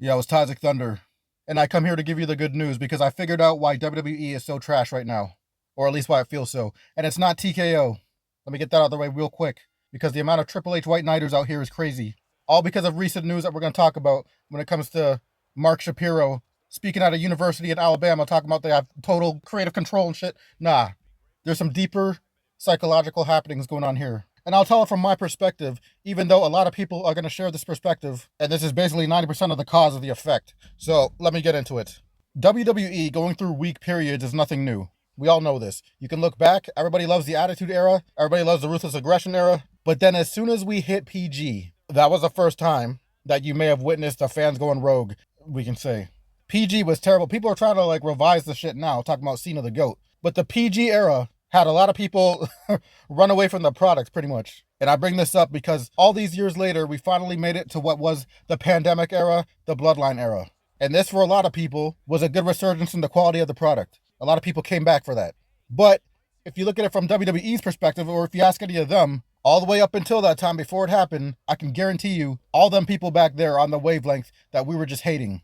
Yo, it's Toxic Thunder, and I come here to give you the good news because I figured out why WWE is so trash right now, or at least why it feels so. And it's not TKO. Let me get that out of the way real quick, because the amount of Triple H White Knighters out here is crazy. All because of recent news that we're going to talk about when it comes to Mark Shapiro speaking at a university in Alabama, talking about they have total creative control and shit. Nah, there's some deeper psychological happenings going on here. And I'll tell it from my perspective, even though a lot of people are going to share this perspective, and this is basically 90% of the cause of the effect. So let me get into it. WWE going through weak periods is nothing new. We all know this. You can look back, everybody loves the Attitude Era, everybody loves the Ruthless Aggression Era, but then as soon as we hit PG, that was the first time that you may have witnessed the fans going rogue, we can say. PG was terrible. People are trying to revise the shit now, talking about Cena the GOAT. But the PG era had a lot of people run away from the product, pretty much. And I bring this up because all these years later, we finally made it to what was the pandemic era, the bloodline era. And this, for a lot of people, was a good resurgence in the quality of the product. A lot of people came back for that. But if you look at it from WWE's perspective, or if you ask any of them, all the way up until that time before it happened, I can guarantee you, all them people back there are on the wavelength that we were just hating,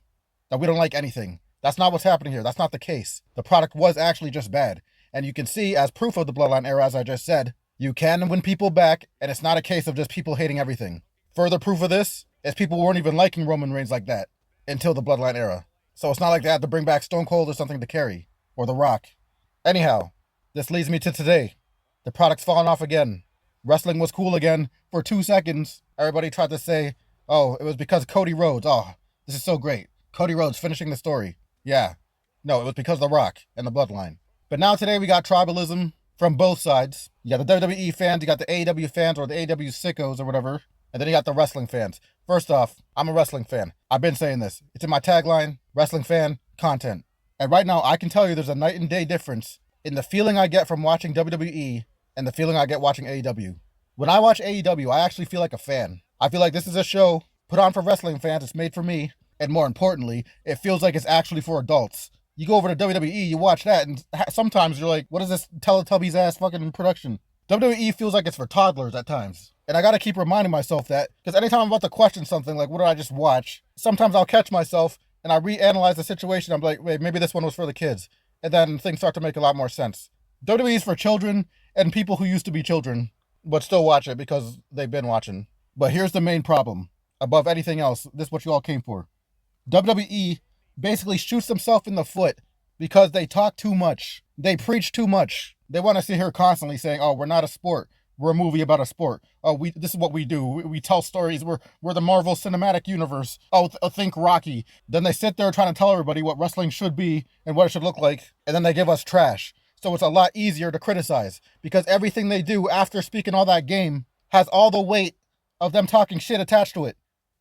that we don't like anything. That's not what's happening here. That's not the case. The product was actually just bad. And you can see, as proof of the bloodline era, as I just said, you can win people back, and it's not a case of just people hating everything. Further proof of this is people weren't even liking Roman Reigns like that until the bloodline era. So it's not like they had to bring back Stone Cold or something to carry, or The Rock. Anyhow, this leads me to today. The product's fallen off again. Wrestling was cool again for 2 seconds. Everybody tried to say, oh, it was because Cody Rhodes. Oh, this is so great. Cody Rhodes finishing the story. Yeah. No, it was because of The Rock and the bloodline. But now today we got tribalism from both sides. You got the WWE fans, you got the AEW fans, or the AEW sickos or whatever, and then you got the wrestling fans. First off, I'm a wrestling fan. I've been saying this. It's in my tagline, wrestling fan, content. And right now I can tell you there's a night and day difference in the feeling I get from watching WWE and the feeling I get watching AEW. When I watch AEW, I actually feel like a fan. I feel like this is a show put on for wrestling fans, it's made for me, and more importantly, it feels like it's actually for adults. You go over to WWE, you watch that, and sometimes you're like, what is this Teletubbies ass fucking production? WWE feels like it's for toddlers at times. And I gotta keep reminding myself that, because anytime I'm about to question something, like what did I just watch, sometimes I'll catch myself and I reanalyze the situation. I'm like, wait, maybe this one was for the kids. And then things start to make a lot more sense. WWE is for children and people who used to be children, but still watch it because they've been watching. But here's the main problem. Above anything else, this is what you all came for. WWE basically shoots themselves in the foot because they talk too much. They preach too much. They want to sit here constantly saying, oh, we're not a sport. We're a movie about a sport. Oh, this is what we do. We tell stories. We're the Marvel Cinematic Universe. Oh, think Rocky. Then they sit there trying to tell everybody what wrestling should be and what it should look like, and then they give us trash. So it's a lot easier to criticize because everything they do after speaking all that game has all the weight of them talking shit attached to it.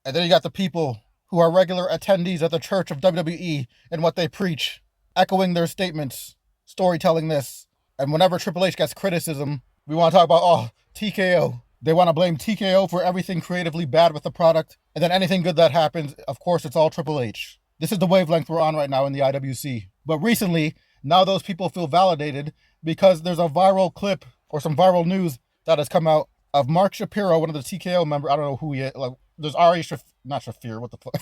And then you got the people who are regular attendees at the church of WWE and what they preach, echoing their statements, storytelling this. And whenever Triple H gets criticism, we want to talk about, oh, TKO. They want to blame TKO for everything creatively bad with the product. And then anything good that happens, of course, it's all Triple H. This is the wavelength we're on right now in the IWC. But recently, now those people feel validated because there's a viral clip or some viral news that has come out of Mark Shapiro, one of the TKO members. I don't know who he is. There's not Shafir, what the fuck?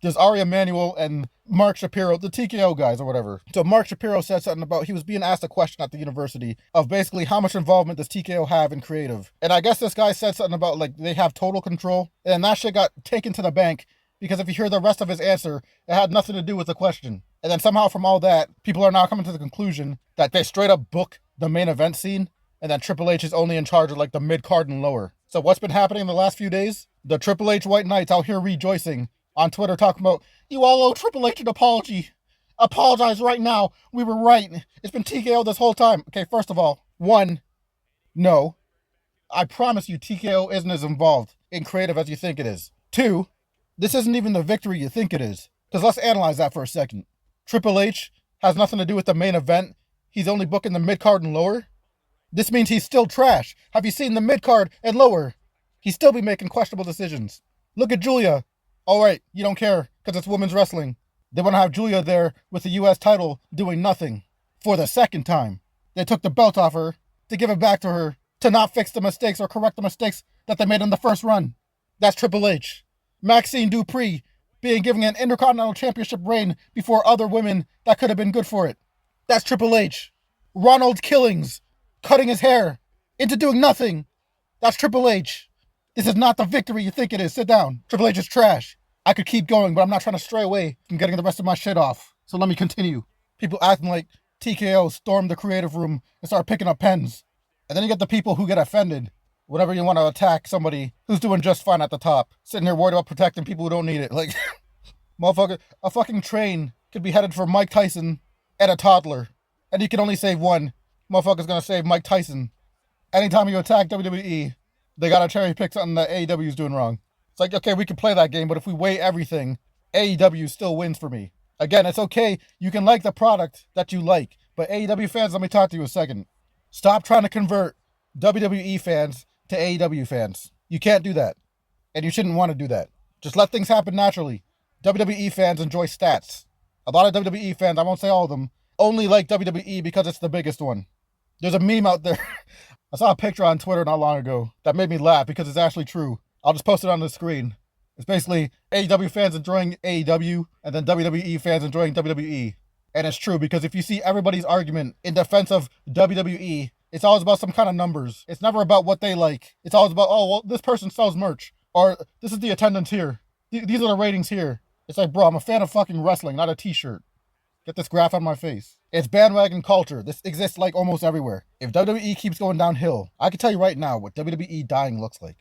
There's Ari Emanuel and Mark Shapiro, the TKO guys or whatever. So Mark Shapiro said something about, he was being asked a question at the university of basically how much involvement does TKO have in creative. And I guess this guy said something about they have total control. And that shit got taken to the bank because if you hear the rest of his answer, it had nothing to do with the question. And then somehow from all that, people are now coming to the conclusion that they straight up book the main event scene and that Triple H is only in charge of the mid-card and lower. So what's been happening in the last few days? The Triple H White Knights out here rejoicing on Twitter talking about, you all owe Triple H an apology. Apologize right now. We were right. It's been TKO this whole time. Okay, first of all, one, no. I promise you TKO isn't as involved in creative as you think it is. Two, this isn't even the victory you think it is. Because let's analyze that for a second. Triple H has nothing to do with the main event. He's only booking the mid-card and lower. This means he's still trash. Have you seen the mid-card and lower? He'd still be making questionable decisions. Look at Julia. All right, you don't care because it's women's wrestling. They want to have Julia there with the U.S. title doing nothing. For the second time. They took the belt off her to give it back to her to not fix the mistakes or correct the mistakes that they made in the first run. That's Triple H. Maxine Dupree being given an Intercontinental Championship reign before other women that could have been good for it. That's Triple H. Ronald Killings, cutting his hair into doing nothing. That's Triple H. This is not the victory you think it is. Sit down. Triple H is trash. I could keep going, but I'm not trying to stray away from getting the rest of my shit off. So let me continue. People acting like TKO stormed the creative room and started picking up pens. And then you get the people who get offended whenever you want to attack somebody who's doing just fine at the top, sitting here worried about protecting people who don't need it. Like, motherfucker, a fucking train could be headed for Mike Tyson and a toddler, and you can only save one. Motherfucker's gonna save Mike Tyson. Anytime you attack WWE, they gotta cherry pick something that AEW's doing wrong. It's like, okay, we can play that game, but if we weigh everything, AEW still wins for me. Again, it's okay, you can like the product that you like, but AEW fans, let me talk to you a second. Stop trying to convert WWE fans to AEW fans. You can't do that. And you shouldn't want to do that. Just let things happen naturally. WWE fans enjoy stats. A lot of WWE fans, I won't say all of them, only like WWE because it's the biggest one. There's a meme out there. I saw a picture on Twitter not long ago that made me laugh because it's actually true. I'll just post it on the screen. It's basically AEW fans enjoying AEW and then WWE fans enjoying WWE. And it's true because if you see everybody's argument in defense of WWE, it's always about some kind of numbers. It's never about what they like. It's always about, oh, well, this person sells merch. Or this is the attendance here. These are the ratings here. It's like, bro, I'm a fan of fucking wrestling, not a t-shirt. Get this graph on my face. It's bandwagon culture. This exists like almost everywhere. If WWE keeps going downhill, I can tell you right now what WWE dying looks like.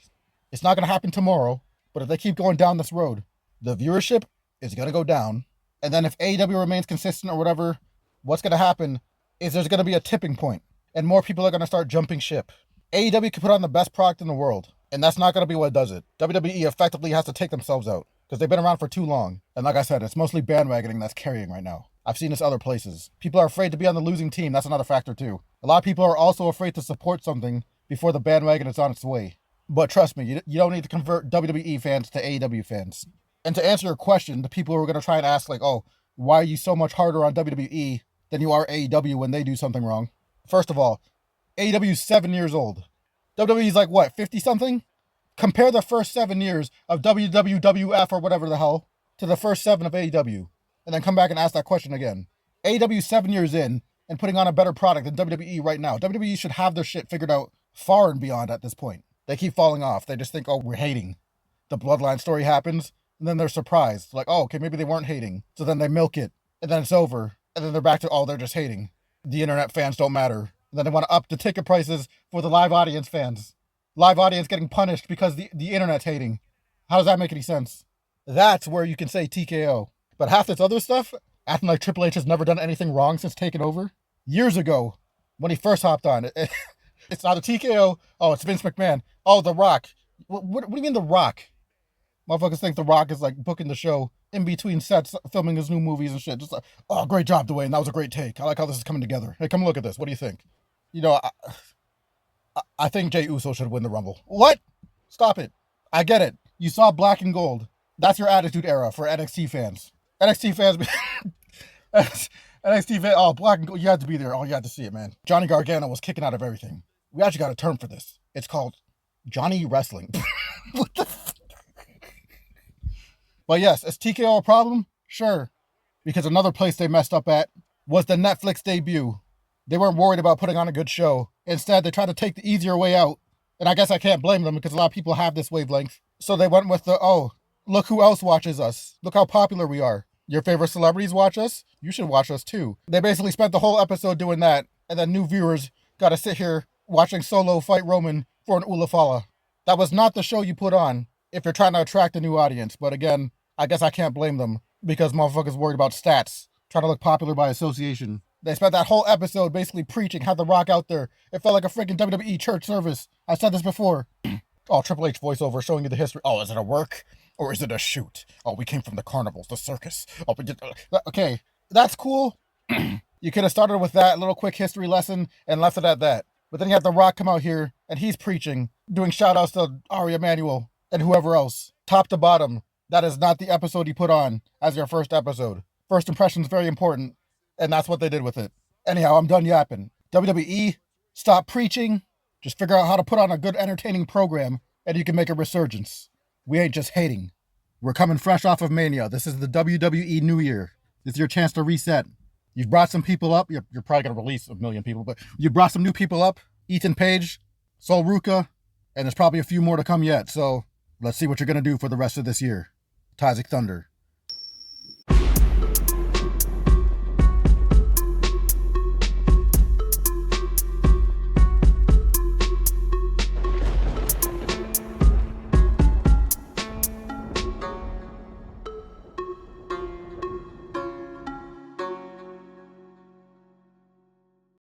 It's not going to happen tomorrow, but if they keep going down this road, the viewership is going to go down. And then if AEW remains consistent or whatever, what's going to happen is there's going to be a tipping point and more people are going to start jumping ship. AEW can put on the best product in the world, and that's not going to be what does it. WWE effectively has to take themselves out because they've been around for too long. And like I said, it's mostly bandwagoning that's carrying right now. I've seen this other places. People are afraid to be on the losing team. That's another factor too. A lot of people are also afraid to support something before the bandwagon is on its way. But trust me, you don't need to convert WWE fans to AEW fans. And to answer your question, the people who are going to try and ask like, oh, why are you so much harder on WWE than you are AEW when they do something wrong? First of all, AEW is 7 years old. WWE is like, what, 50-something? Compare the first 7 years of WWF or whatever the hell to the first 7 of AEW. And then come back and ask that question again. AEW is 7 years in and putting on a better product than WWE right now. WWE should have their shit figured out far and beyond at this point. They keep falling off. They just think, oh, we're hating. The Bloodline story happens, and then they're surprised. Like, oh, okay, maybe they weren't hating. So then they milk it, and then it's over. And then they're back to, oh, they're just hating. The internet fans don't matter. And then they want to up the ticket prices for the live audience fans. Live audience getting punished because the internet's hating. How does that make any sense? That's where you can say TKO. But half this other stuff, acting like Triple H has never done anything wrong since taking over. Years ago, when he first hopped on, it's not a TKO. Oh, it's Vince McMahon. Oh, The Rock. What do you mean The Rock? Motherfuckers think The Rock is like booking the show in between sets, filming his new movies and shit. Just like, oh, great job, Dwayne. That was a great take. I like how this is coming together. Hey, come look at this. What do you think? You know, I think Jey Uso should win the Rumble. What? Stop it. I get it. You saw Black and Gold. That's your Attitude Era for NXT fans. NXT fans, NXT fans, oh, Black and Gold, you had to be there. Oh, you had to see it, man. Johnny Gargano was kicking out of everything. We actually got a term for this. It's called Johnny Wrestling. What the f- But yes, is TKO a problem? Sure. Because another place they messed up at was the Netflix debut. They weren't worried about putting on a good show. Instead, they tried to take the easier way out. And I guess I can't blame them because a lot of people have this wavelength. So they went with the, oh, look who else watches us. Look how popular we are. Your favorite celebrities watch us? You should watch us too. They basically spent the whole episode doing that. And then new viewers got to sit here watching Solo fight Roman for an Ulafala. That was not the show you put on if you're trying to attract a new audience. But again, I guess I can't blame them because motherfuckers worried about stats, trying to look popular by association. They spent that whole episode basically preaching, had The Rock out there. It felt like a freaking WWE church service. I said this before. Oh, Triple H voiceover showing you the history. Oh, is it a work or is it a shoot? Oh, we came from the carnivals, the circus. Oh, okay, that's cool. You could have started with that little quick history lesson and left it at that. But then you have The Rock come out here and he's preaching, doing shout outs to Ari Emanuel and whoever else. Top to bottom, that is not the episode you put on as your first episode. First impression is very important, and that's what they did with it. Anyhow, I'm done yapping. WWE, stop preaching. Just figure out how to put on a good entertaining program and you can make a resurgence. We ain't just hating. We're coming fresh off of Mania. This is the WWE New Year. This is your chance to reset. You've brought some people up. You're probably going to release a million people, but you brought some new people up. Ethan Page, Sol Ruka, and there's probably a few more to come yet. So let's see what you're going to do for the rest of this year. Tyzik Thunder.